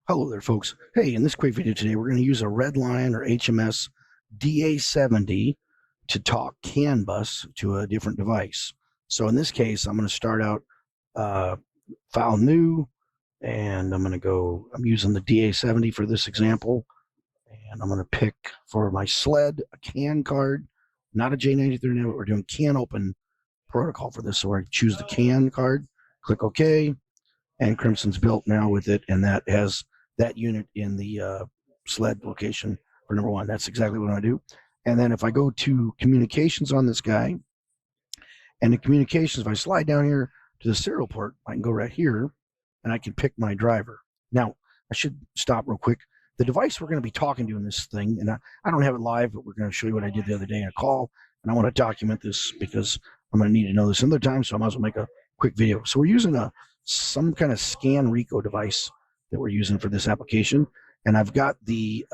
Hello there, folks. Hey, in this quick video today, we're going to use a Redline or HMS DA70 to talk CAN bus to a different device. So in this case, I'm going to start out file new, and I'm using the DA70 for this example, and I'm going to pick for my sled a CAN card, not a J93, but we're doing CanOPEN protocol for this. So I choose the CAN card, click OK, and Crimson's built now with it, and that has that unit in the sled location for number one. That's exactly what I do. And then if I go to communications on this guy, and the communications, if I slide down here to the serial port, I can go right here, and I can pick my driver. Now, I should stop real quick. The device we're going to be talking to in this thing, and I don't have it live, but we're going to show you what I did the other day in a call, and I want to document this because I'm going to need to know this another time, so I might as well make a quick video. So we're using some kind of Scanreco device that we're using for this application, and I've got the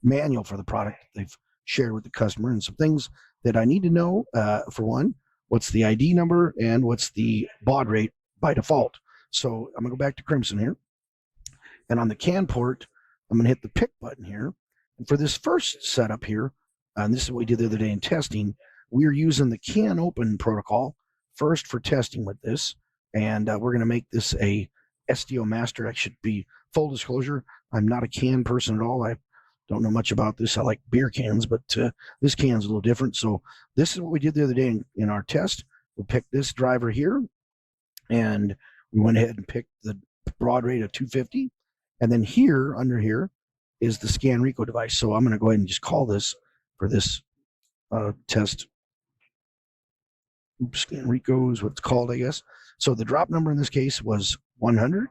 manual for the product that they've shared with the customer and some things that I need to know. For one, what's the ID number and what's the baud rate by default. So I'm going to go back to Crimson here, and on the CAN port, I'm going to hit the pick button here. And for this first setup here, and this is what we did the other day in testing, we're using the CanOPEN protocol first for testing with this, and we're going to make this a SDO master. I should be full disclosure, I'm not a CAN person at all. I don't know much about this. I like beer cans, but this can's a little different. So this is what we did the other day in our test. We picked this driver here, and we went ahead and picked the baud rate of 250. And then here, under here, is the Scanreco device. So I'm going to go ahead and just call this for this test. Scanreco is what it's called, I guess. So the drop number in this case was 100.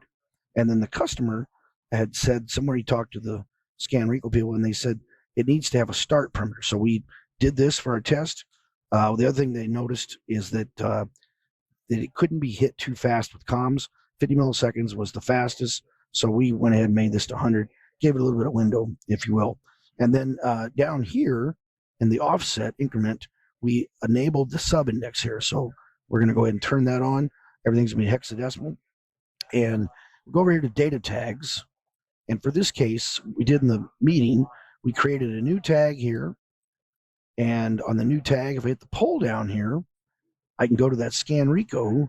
And then the customer had said somewhere, he talked to the Scanreco people, and they said it needs to have a start parameter. So we did this for our test. The other thing they noticed is that it couldn't be hit too fast with comms. 50 milliseconds was the fastest. So we went ahead and made this to 100, gave it a little bit of window, if you will. And then down here in the offset increment, we enabled the sub index here. So we're going to go ahead and turn that on. Everything's going to be hexadecimal. And we'll go over here to data tags. And for this case, we did in the meeting, we created a new tag here. And on the new tag, if I hit the pull down here, I can go to that Scanreco,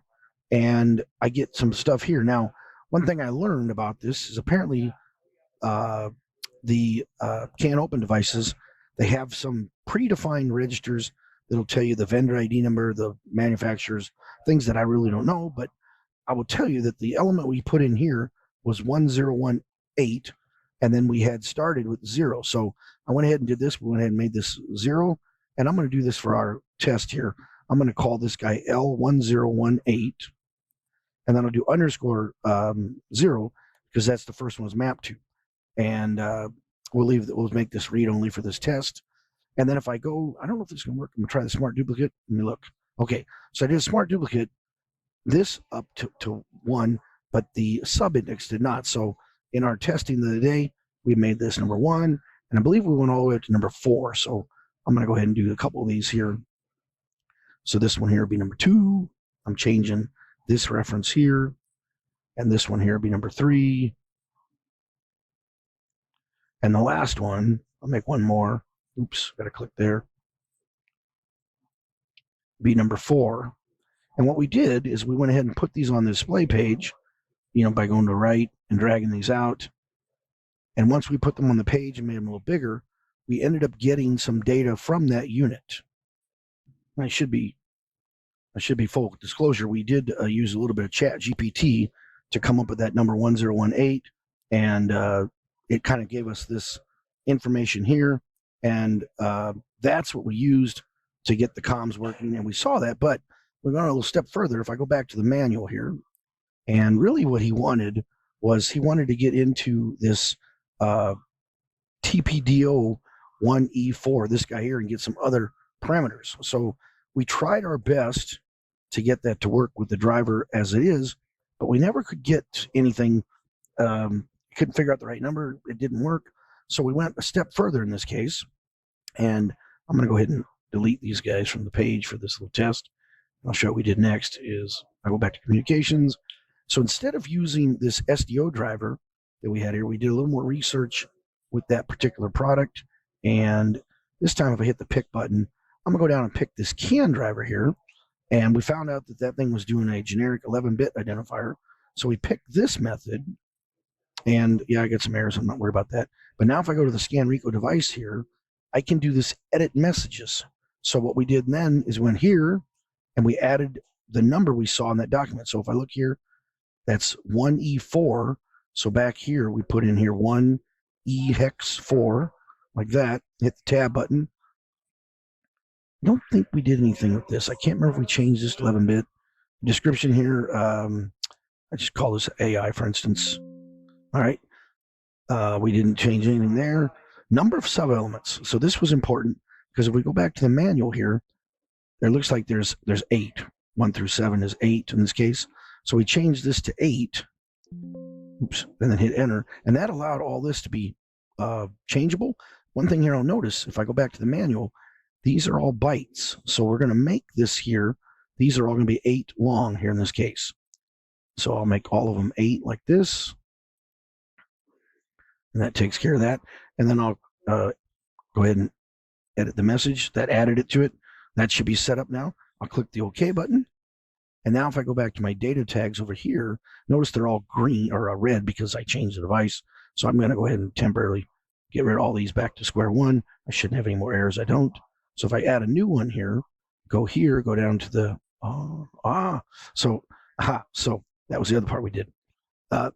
and I get some stuff here. Now, one thing I learned about this is apparently the CanOPEN devices, they have some predefined registers that'll tell you the vendor ID number, the manufacturers, things that I really don't know. But I will tell you that the element we put in here was 1018, and then we had started with 0. So I went ahead and did this. We went ahead and made this 0, and I'm going to do this for our test here. I'm going to call this guy L1018, and then I'll do underscore 0 because that's the first one was mapped to. And we'll make this read only for this test. And then if I go, I don't know if this is going to work. I'm going to try the smart duplicate. Let me look. Okay, so I did a smart duplicate, this up to 1, but the sub index did not. So in our testing of the day, we made this number 1, and I believe we went all the way up to number 4. So I'm going to go ahead and do a couple of these here. So this one here will be number 2. I'm changing this reference here, and this one here will be number 3. And the last one, I'll make one more. Oops, got to click there. Be number 4. And what we did is we went ahead and put these on the display page, by going to right and dragging these out. And once we put them on the page and made them a little bigger, we ended up getting some data from that unit. I should be full disclosure. We did use a little bit of Chat GPT to come up with that number 1018, and it kind of gave us this information here, and that's what we used to get the comms working, and we saw that. But we're going a little step further. If I go back to the manual here, and really what he wanted was he wanted to get into this TPDO 1E4, this guy here, and get some other parameters. So we tried our best to get that to work with the driver as it is, but we never could get anything. Couldn't figure out the right number. It didn't work. So we went a step further in this case, and I'm going to go ahead and delete these guys from the page for this little test. I'll show what we did next is I go back to communications. So instead of using this SDO driver, that we had here. We did a little more research with that particular product. And this time, if I hit the pick button, I'm going to go down and pick this CAN driver here. And we found out that that thing was doing a generic 11-bit identifier. So we picked this method. And yeah, I got some errors. I'm not worried about that. But now if I go to the Scanreco device here, I can do this edit messages. So what we did then is went here and we added the number we saw in that document. So if I look here, that's 1E4. So back here, we put in here 1E hex 4, like that. Hit the tab button. I don't think we did anything with this. I can't remember if we changed this to 11-bit. Description here, I just call this AI, for instance. All right. We didn't change anything there. Number of sub-elements. So this was important because if we go back to the manual here, there looks like there's 8. 1 through 7 is 8 in this case. So we changed this to 8. Oops. And then hit enter. And that allowed all this to be changeable. One thing here I'll notice, if I go back to the manual, these are all bytes. So we're going to make this here. These are all going to be 8 long here in this case. So I'll make all of them 8 like this. And that takes care of that. And then I'll go ahead and edit the message. That added it to it. That should be set up now. I'll click the OK button. And now if I go back to my data tags over here, notice they're all green or red because I changed the device. So I'm going to go ahead and temporarily get rid of all these back to square one. I shouldn't have any more errors. I don't. So if I add a new one here, go down to the, so that was the other part we did.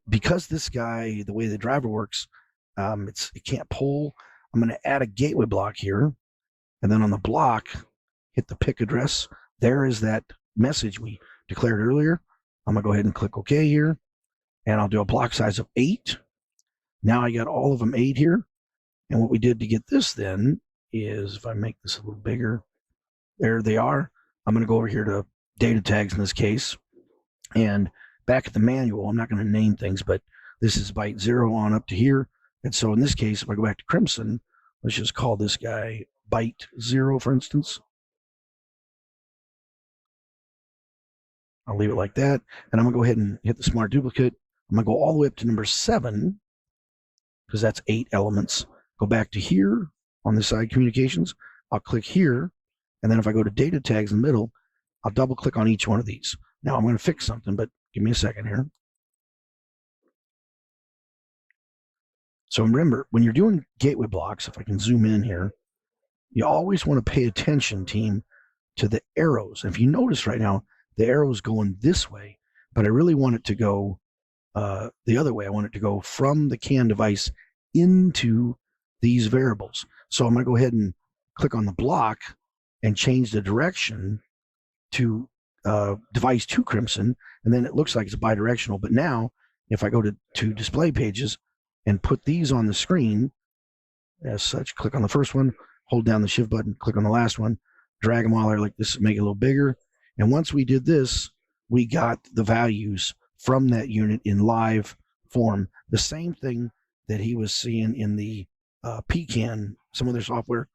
Because this guy, the way the driver works, it can't pull. I'm going to add a gateway block here. And then on the block, hit the pick address. There is that message we declared earlier. I'm going to go ahead and click OK here. And I'll do a block size of 8. Now I got all of them 8 here. And what we did to get this then is, if I make this a little bigger, there they are. I'm going to go over here to data tags in this case. And back at the manual, I'm not going to name things, but this is byte 0 on up to here. And so in this case, if I go back to Crimson, let's just call this guy byte 0, for instance. I'll leave it like that. And I'm going to go ahead and hit the smart duplicate. I'm going to go all the way up to number 7, because that's 8 elements. Go back to here on this side, communications. I'll click here. And then if I go to data tags in the middle, I'll double click on each one of these. Now I'm going to fix something, but give me a second here. So remember, when you're doing gateway blocks, if I can zoom in here, you always want to pay attention, team, to the arrows. And if you notice right now, the arrow is going this way, but I really want it to go the other way. I want it to go from the CAN device into these variables. So I'm going to go ahead and click on the block and change the direction to device to Crimson, and then it looks like it's bidirectional. But now, if I go to display pages and put these on the screen, as such, click on the first one, hold down the shift button, click on the last one, drag them all there like this, make it a little bigger. And once we did this, we got the values from that unit in live form. The same thing that he was seeing in the Pecan, some other software.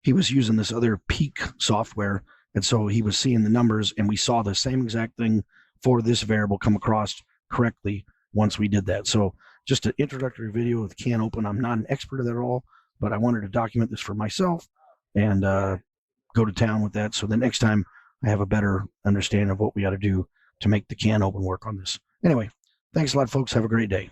He was using this other Peak software, and so he was seeing the numbers, and we saw the same exact thing for this variable come across correctly once we did that. So just an introductory video with CanOPEN. I'm not an expert at that at all, but I wanted to document this for myself and go to town with that. So the next time I have a better understanding of what we got to do to make the CanOPEN work on this. Anyway, thanks a lot, folks. Have a great day.